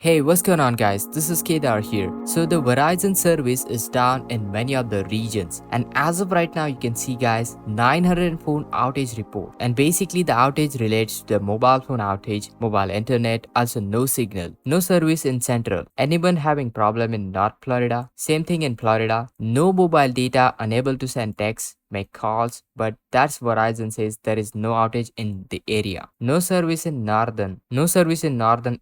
Hey, what's going on guys? This is Kedar here. So the Verizon service is down in many of the regions, and as of right now you can see guys 900 phone outage report, and basically the outage relates to the mobile phone outage, mobile internet, also no signal, no service in central. Anyone having problem in North Florida? Same thing in Florida. No mobile data, unable to send text, make calls, but that's Verizon says there is no outage in the area. No service in northern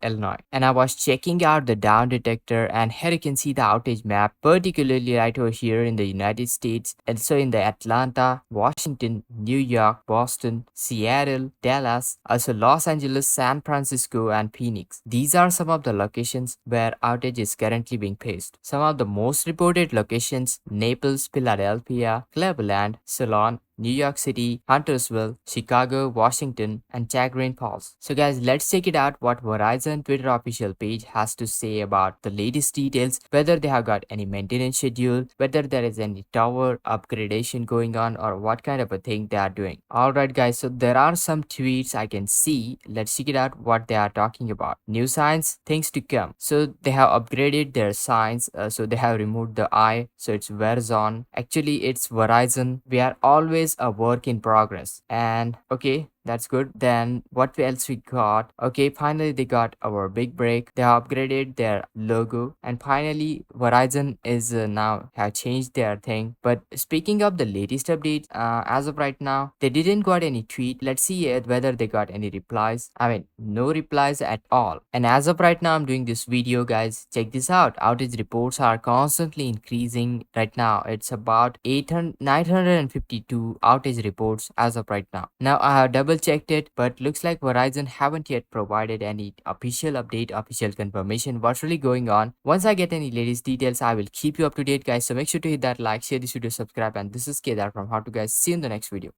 Illinois. And I was checking out the down detector, and here you can see the outage map, particularly right over here in the United States, also in the Atlanta, Washington, New York, Boston, Seattle, Dallas, also Los Angeles, San Francisco, and Phoenix. These are some of the locations where outage is currently being faced. Some of the most reported locations: Naples, Philadelphia, Cleveland, Ceylon, New York City, Huntersville, Chicago, Washington, and Chagrin Falls. So guys, let's check it out what Verizon Twitter official page has to say about the latest details, whether they have got any maintenance schedule, whether there is any tower upgradation going on, or what kind of a thing they are doing. Alright guys, so there are some tweets I can see. Let's check it out what they are talking about. New signs, things to come. So they have upgraded their signs, so they have removed the I, so it's Verizon. Actually it's Verizon. We are always a work in progress. And okay, that's good. Then what else we got? Okay, finally they got our big break. They have upgraded their logo, and finally Verizon is now have changed their thing. But speaking of the latest update, as of right now they didn't got any tweet. Let's see whether they got any replies. I mean, no replies at all. And as of right now I'm doing this video guys, check this out. Outage reports are constantly increasing. Right now it's about 952 outage reports as of right now. Now I have double checked it, but looks like Verizon haven't yet provided any official update, official confirmation what's really going on. Once I get any latest details, I will keep you up to date guys. So make sure to hit that like, share this video, subscribe, and this is Kedar from How To Guys. See you in the next video.